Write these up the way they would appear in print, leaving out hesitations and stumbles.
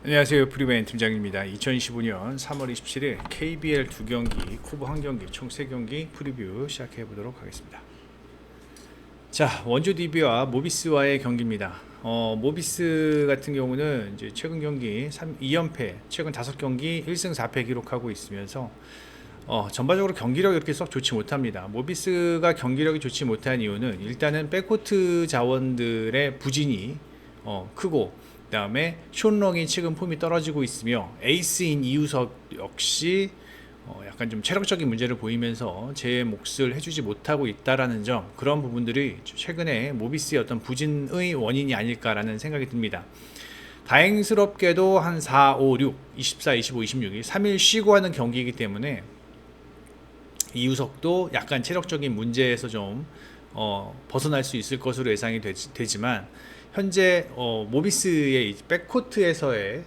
안녕하세요. 프리베인 팀장입니다. 2025년 3월 27일 KBL 2경기, 코브 1경기, 총 3경기 프리뷰 시작해 보도록 하겠습니다. 자, 원주 DB와 모비스와의 경기입니다. 모비스 같은 경우는 이제 최근 경기 2연패, 최근 5경기 1승 4패 기록하고 있으면서 전반적으로 경기력이 그렇게 썩 좋지 못합니다. 모비스가 경기력이 좋지 못한 이유는 일단은 백코트 자원들의 부진이 크고, 그 다음에 숀롱이 지금 폼이 떨어지고 있으며 에이스인 이우석 역시 약간 좀 체력적인 문제를 보이면서 제 몫을 해주지 못하고 있다라는 점, 그런 부분들이 최근에 모비스의 어떤 부진의 원인이 아닐까라는 생각이 듭니다. 다행스럽게도 한 4, 5, 6, 24, 25, 26이 3일 쉬고 하는 경기이기 때문에 이우석도 약간 체력적인 문제에서 좀 벗어날 수 있을 것으로 예상이 되지만, 현재 모비스의 백코트에서의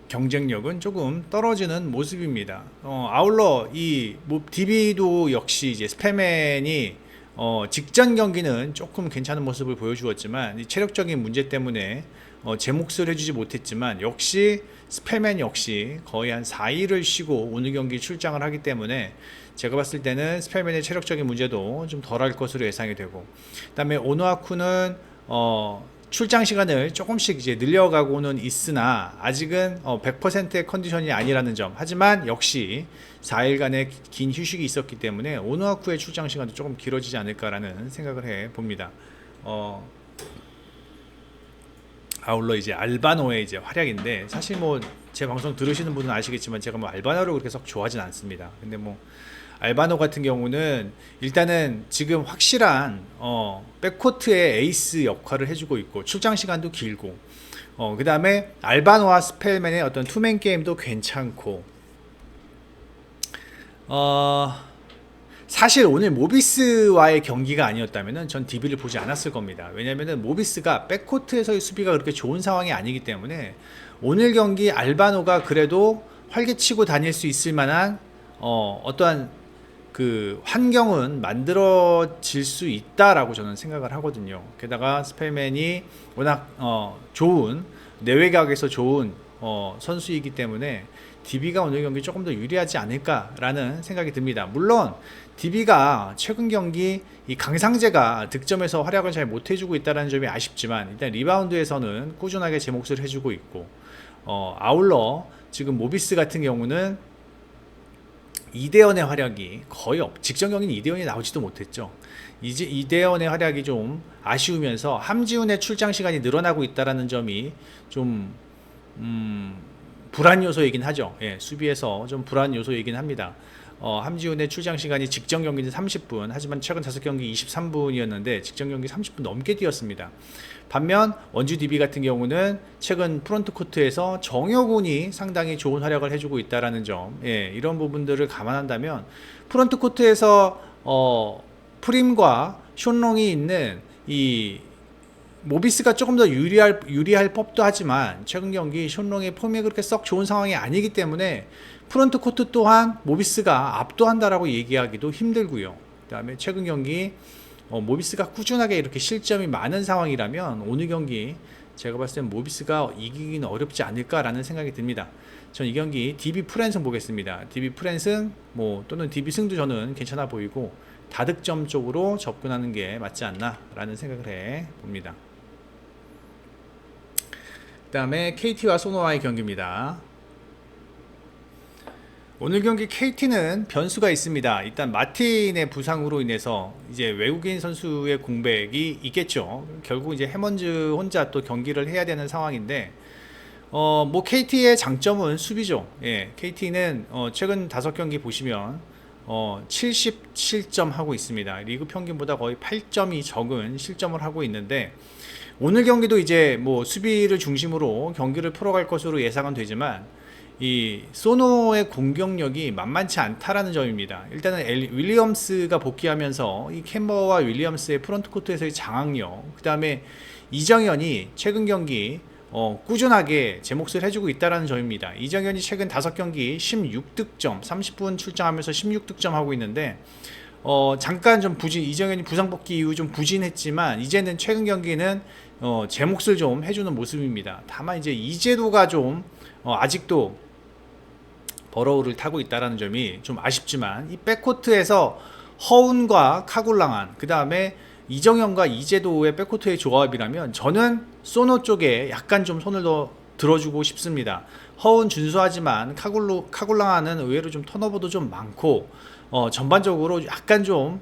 경쟁력은 조금 떨어지는 모습입니다. 아울러 이 DB도 역시 이제 스펠맨이 직전 경기는 조금 괜찮은 모습을 보여주었지만, 이 체력적인 문제 때문에 제 몫을 해주지 못했지만, 역시 스펠맨 역시 거의 한 4일을 쉬고 오늘 경기 출장을 하기 때문에 제가 봤을 때는 스펠맨의 체력적인 문제도 좀 덜할 것으로 예상이 되고, 그 다음에 오노아쿠는 출장 시간을 조금씩 이제 늘려가고는 있으나 아직은 100%의 컨디션이 아니라는 점, 하지만 역시 4일간의 긴 휴식이 있었기 때문에 오노아쿠의 출장 시간도 조금 길어지지 않을까라는 생각을 해 봅니다. 아울러 이제 알바노의 이제 활약인데, 사실 뭐 제 방송 들으시는 분은 아시겠지만 제가 뭐 알바노를 그렇게 썩 좋아하진 않습니다. 근데 뭐 알바노 같은 경우는 일단은 지금 확실한 백코트의 에이스 역할을 해주고 있고, 출장 시간도 길고, 그 다음에 알바노와 스펠맨의 어떤 투맨 게임도 괜찮고, 사실 오늘 모비스와의 경기가 아니었다면 전 DB를 보지 않았을 겁니다. 왜냐면은 모비스가 백코트에서의 수비가 그렇게 좋은 상황이 아니기 때문에 오늘 경기 알바노가 그래도 활개치고 다닐 수 있을 만한 어떠한 그 환경은 만들어질 수 있다라고 저는 생각을 하거든요. 게다가 스펠맨이 워낙 좋은, 내외곽에서 좋은 선수이기 때문에 DB가 오늘 경기 조금 더 유리하지 않을까라는 생각이 듭니다. 물론 DB가 최근 경기 이 강상재가 득점에서 활약을 잘 못해주고 있다는 점이 아쉽지만, 일단 리바운드에서는 꾸준하게 제 몫을 해주고 있고, 아울러 지금 모비스 같은 경우는 이대현의 활약이 거의 직전 경기는 이대현이 나오지도 못했죠. 이제 이대현의 활약이 좀 아쉬우면서 함지훈의 출장 시간이 늘어나고 있다는 점이 좀 불안 요소이긴 하죠. 예, 수비에서 좀 불안 요소이긴 합니다. 함지훈의 출장 시간이 직전 경기는 30분, 하지만 최근 5경기 23분이었는데 직전 경기 30분 넘게 뛰었습니다. 반면 원주 DB 같은 경우는 최근 프론트 코트에서 정효군이 상당히 좋은 활약을 해주고 있다는 점, 예, 이런 부분들을 감안한다면 프론트 코트에서 프림과 숀롱이 있는 이 모비스가 조금 더 유리할 법도 하지만, 최근 경기 숀롱의 폼이 그렇게 썩 좋은 상황이 아니기 때문에 프론트 코트 또한 모비스가 압도한다라고 얘기하기도 힘들고요. 그 다음에 최근 경기 모비스가 꾸준하게 이렇게 실점이 많은 상황이라면 오늘 경기 제가 봤을 땐 모비스가 이기기는 어렵지 않을까라는 생각이 듭니다. 전 이 경기 DB 풀앤승 보겠습니다. DB 풀앤승 또는 DB 승도 저는 괜찮아 보이고, 다득점 쪽으로 접근하는 게 맞지 않나라는 생각을 해 봅니다. 그 다음에 KT와 소노와의 경기입니다. 오늘 경기 KT는 변수가 있습니다. 일단 마틴의 부상으로 인해서 이제 외국인 선수의 공백이 있겠죠. 결국 이제 해먼즈 혼자 또 경기를 해야 되는 상황인데, KT의 장점은 수비죠. 예, KT는 최근 5경기 보시면 77점 하고 있습니다. 리그 평균보다 거의 8점이 적은 실점을 하고 있는데, 오늘 경기도 이제 수비를 중심으로 경기를 풀어갈 것으로 예상은 되지만, 이 소노의 공격력이 만만치 않다라는 점입니다. 일단은 윌리엄스가 복귀하면서 이 캠버와 윌리엄스의 프론트코트에서의 장악력, 그 다음에 이정현이 최근 경기 꾸준하게 제 몫을 해주고 있다는 점입니다. 이정현이 최근 5경기 16득점, 30분 출장하면서 16득점 하고 있는데, 잠깐 좀 이정현이 부상 복귀 이후 좀 부진했지만 이제는 최근 경기는 제 몫을 좀 해주는 모습입니다. 다만 이제 이재도가 좀 아직도 버러우를 타고 있다는 점이 좀 아쉽지만 이 백코트에서 허운과 카골랑한 그 다음에 이정현과 이재도의 백코트의 조합이라면 저는 소노 쪽에 약간 좀 손을 더 들어주고 싶습니다. 허운 준수하지만 카골랑한은 의외로 좀 턴오버도 좀 많고 전반적으로 약간 좀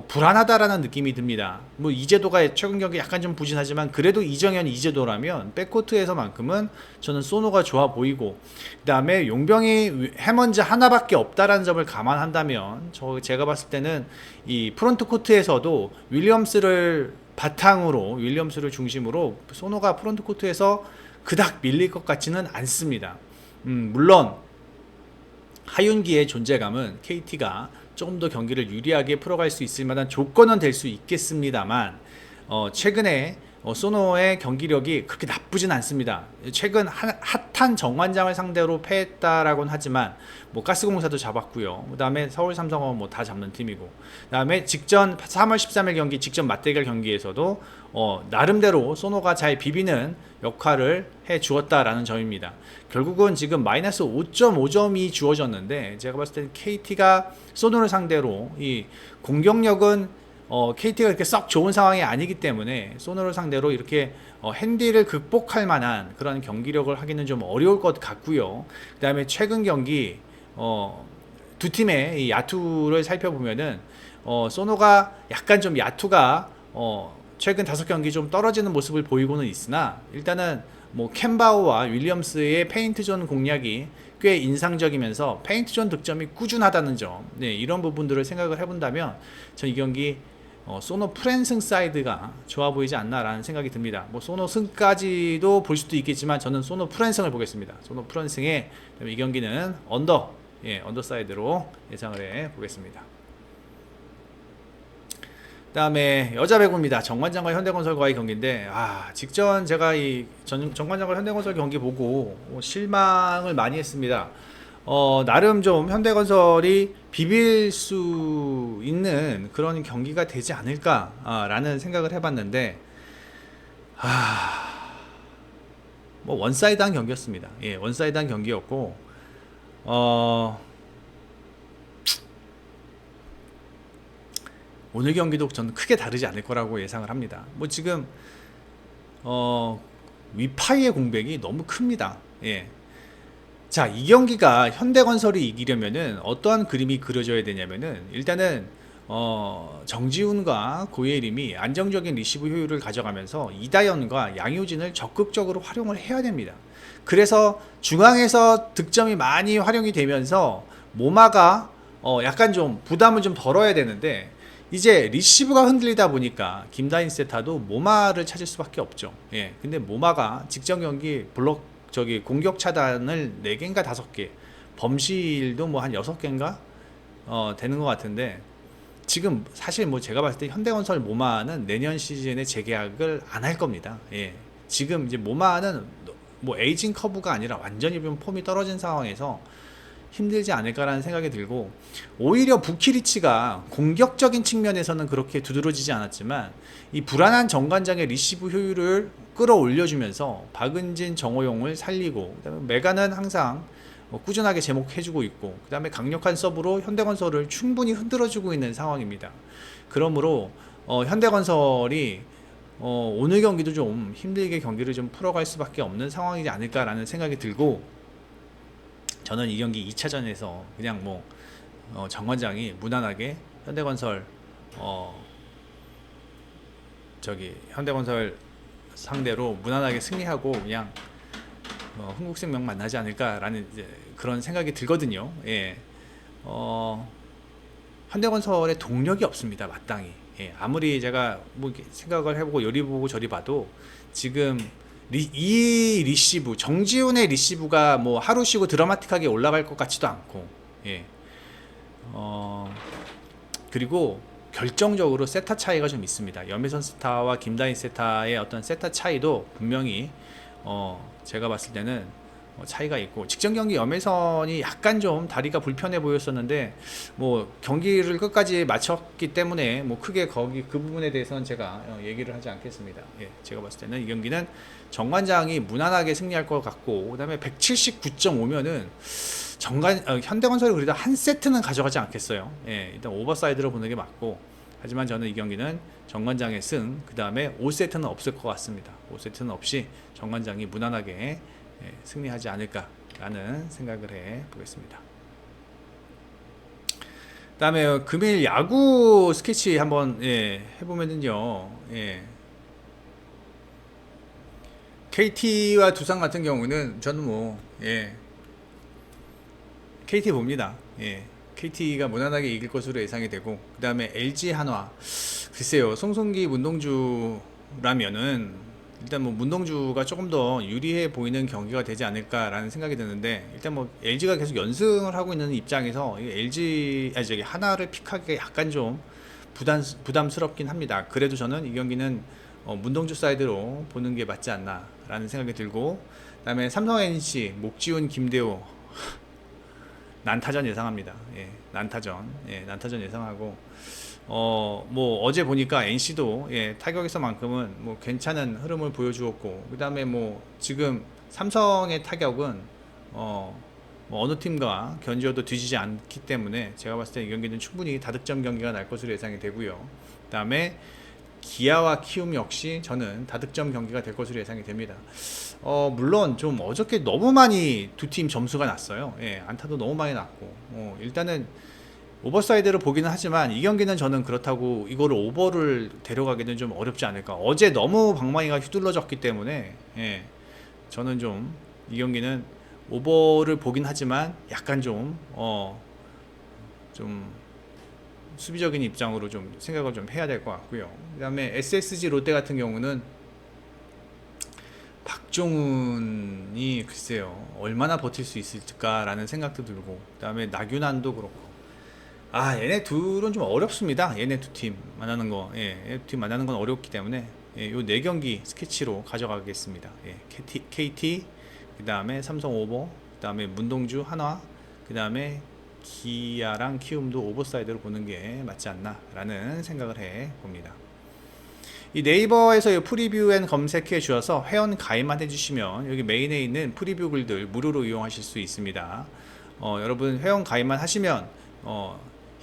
불안하다라는 느낌이 듭니다. 뭐 이재도가 최근 경기 약간 좀 부진하지만 그래도 이정현 이재도라면 백코트에서만큼은 저는 소노가 좋아 보이고, 그 다음에 용병이 해먼즈 하나밖에 없다라는 점을 감안한다면 제가 봤을 때는 이 프론트 코트에서도 윌리엄스를 중심으로 소노가 프론트 코트에서 그닥 밀릴 것 같지는 않습니다. 물론 하윤기의 존재감은 KT가 조금 더 경기를 유리하게 풀어갈 수 있을 만한 조건은 될 수 있겠습니다만 최근에 소노의 경기력이 그렇게 나쁘진 않습니다. 최근 핫한 정관장을 상대로 패했다라고는 하지만 뭐 가스공사도 잡았고요. 그 다음에 서울 삼성은 뭐 다 잡는 팀이고, 그 다음에 직전 3월 13일 경기 직전 맞대결 경기에서도 나름대로 소노가 잘 비비는 역할을 해 주었다라는 점입니다. 결국은 지금 마이너스 5.5점이 주어졌는데 제가 봤을 때는 KT가 소노를 상대로 이 공격력은 KT가 그렇게 썩 좋은 상황이 아니기 때문에 소노를 상대로 이렇게 핸디를 극복할 만한 그런 경기력을 하기는 좀 어려울 것 같고요. 그 다음에 최근 경기 두 팀의 이 야투를 살펴보면은 소노가 약간 좀 야투가 최근 5경기 좀 떨어지는 모습을 보이고는 있으나 일단은 뭐 캔바우와 윌리엄스의 페인트존 공략이 꽤 인상적이면서 페인트존 득점이 꾸준하다는 점, 네, 이런 부분들을 생각을 해본다면 전 이 경기 소노 프랜승 사이드가 좋아 보이지 않나라는 생각이 듭니다. 뭐 소노 승까지도 볼 수도 있겠지만 저는 소노 프랜승을 보겠습니다. 소노 프랜승의 이 경기는 언더 사이드로 예상을 해 보겠습니다. 그 다음에 여자 배구입니다. 정관장과 현대건설과의 경기인데 직전 제가 이 정관장과 현대건설 경기 보고 실망을 많이 했습니다. 나름 좀 현대건설이 비빌 수 있는 그런 경기가 되지 않을까라는 생각을 해봤는데 뭐 원사이드한 경기였습니다. 예, 원사이드한 경기였고 오늘 경기도 저는 크게 다르지 않을 거라고 예상을 합니다. 뭐 지금 위파이의 공백이 너무 큽니다. 예. 자, 이 경기가 현대건설이 이기려면은 어떠한 그림이 그려져야 되냐면은 일단은 정지훈과 고예림이 안정적인 리시브 효율을 가져가면서 이다현과 양효진을 적극적으로 활용을 해야 됩니다. 그래서 중앙에서 득점이 많이 활용이 되면서 모마가 약간 좀 부담을 좀 덜어야 되는데 이제 리시브가 흔들리다 보니까 김다인 세타도 모마를 찾을 수밖에 없죠. 예. 근데 모마가 직전 경기 공격 차단을 4개인가 5개, 범실도 뭐 한 6개인가 되는 것 같은데 지금 사실 뭐 제가 봤을 때 현대건설 모마는 내년 시즌에 재계약을 안 할 겁니다. 예. 지금 이제 모마는 뭐 에이징 커브가 아니라 완전히 좀 폼이 떨어진 상황에서 힘들지 않을까라는 생각이 들고, 오히려 부키리치가 공격적인 측면에서는 그렇게 두드러지지 않았지만 이 불안한 정관장의 리시브 효율을 끌어올려주면서 박은진, 정호용을 살리고, 그다음에 메가는 항상 꾸준하게 제목해주고 있고, 그 다음에 강력한 서브로 현대건설을 충분히 흔들어주고 있는 상황입니다. 그러므로 현대건설이 오늘 경기도 좀 힘들게 경기를 좀 풀어갈 수밖에 없는 상황이지 않을까라는 생각이 들고, 저는 이 경기 2차전에서 그냥 뭐 정관장이 무난하게 현대건설 현대건설 상대로 무난하게 승리하고 그냥 흥국생명 만나지 않을까라는 이제 그런 생각이 들거든요. 예. 현대건설의 동력이 없습니다. 마땅히. 예. 아무리 제가 뭐 생각을 해보고 요리 보고 저리 봐도 지금 이 리시브, 정지훈의 리시브가 뭐 하루 쉬고 드라마틱하게 올라갈 것 같지도 않고, 예. 그리고 결정적으로 세타 차이가 좀 있습니다. 염혜선 세타와 김다인 세타의 어떤 세타 차이도 분명히 제가 봤을 때는 차이가 있고, 직전 경기 염혜선이 약간 좀 다리가 불편해 보였었는데 뭐 경기를 끝까지 마쳤기 때문에 뭐 크게 거기 그 부분에 대해서는 제가 얘기를 하지 않겠습니다. 예, 제가 봤을 때는 이 경기는 정관장이 무난하게 승리할 것 같고, 그다음에 179.5면은 현대건설이 그래도 한 세트는 가져가지 않겠어요. 예, 일단 오버사이드로 보는 게 맞고, 하지만 저는 이 경기는 정관장의 승, 그 다음에 5세트는 없을 것 같습니다. 5세트는 없이 정관장이 무난하게 승리하지 않을까라는 생각을 해 보겠습니다. 그 다음에 금일 야구 스케치 한번 해보면은요, KT와 두산 같은 경우는 저는 KT 봅니다. KT가 무난하게 이길 것으로 예상이 되고, 그 다음에 LG 한화, 글쎄요, 송송기 문동주라면은 일단 뭐 문동주가 조금 더 유리해 보이는 경기가 되지 않을까라는 생각이 드는데, 일단 뭐 LG가 계속 연승을 하고 있는 입장에서 저기 하나를 픽하기가 약간 좀 부담스럽긴 합니다. 그래도 저는 이 경기는 문동주 사이드로 보는 게 맞지 않나라는 생각이 들고, 그다음에 삼성 NC 목지훈 김대호 난타전 예상합니다. 난타전 예상하고, 뭐 어제 보니까 NC도 타격에서만큼은 뭐 괜찮은 흐름을 보여주었고, 그 다음에 뭐 지금 삼성의 타격은 뭐 어느 팀과 견주어도 뒤지지 않기 때문에 제가 봤을 때 이 경기는 충분히 다득점 경기가 날 것으로 예상이 되고요. 그 다음에 기아와 키움 역시 저는 다득점 경기가 될 것으로 예상이 됩니다. 물론 좀 어저께 너무 많이 두 팀 점수가 났어요. 안타도 너무 많이 났고, 일단은 오버사이드를 보기는 하지만 이 경기는 저는 그렇다고 이거를 오버를 데려가기는 좀 어렵지 않을까. 어제 너무 방망이가 휘둘러졌기 때문에 저는 좀 이 경기는 오버를 보긴 하지만 약간 좀 수비적인 입장으로 좀 생각을 좀 해야 될 것 같고요. 그 다음에 SSG 롯데 같은 경우는 박종훈이 글쎄요 얼마나 버틸 수 있을까라는 생각도 들고, 그 다음에 나균환도 그렇고, 얘네 둘은 좀 어렵습니다. 얘네 두 팀 만나는 거, 얘네 두 팀 만나는 건 어렵기 때문에 요 네 경기 스케치로 가져가겠습니다. KT, 그 다음에 삼성 오버, 그 다음에 문동주 한화, 그 다음에 기아랑 키움도 오버사이드로 보는 게 맞지 않나라는 생각을 해 봅니다. 이 네이버에서 프리뷰 앤 검색해 주셔서 회원 가입만 해주시면 여기 메인에 있는 프리뷰 글들 무료로 이용하실 수 있습니다. 여러분 회원 가입만 하시면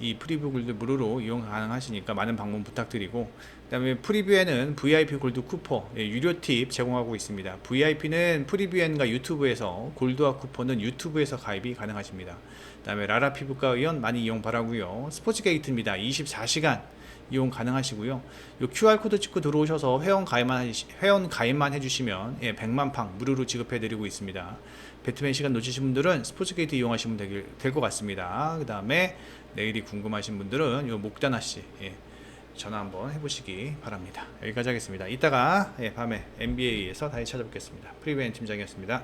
이 프리뷰 글들 무료로 이용 가능하시니까 많은 방문 부탁드리고, 그 다음에 프리뷰에는 VIP 골드 쿠폰 유료 팁 제공하고 있습니다. VIP는 프리뷰엔과 유튜브에서, 골드와 쿠폰은 유튜브에서 가입이 가능하십니다. 그 다음에 라라 피부과 의원 많이 이용 바라고요. 스포츠 게이트입니다. 24시간 이용 가능하시고요. 요 QR코드 찍고 들어오셔서 회원 가입만 해주시면 100만팡 무료로 지급해드리고 있습니다. 배트맨 시간 놓치신 분들은 스포츠게이트 이용하시면 될 것 같습니다. 그 다음에 내일이 궁금하신 분들은 요 목다나씨 전화 한번 해보시기 바랍니다. 여기까지 하겠습니다. 이따가 밤에 NBA에서 다시 찾아뵙겠습니다. 프리뷰엔 팀장이었습니다.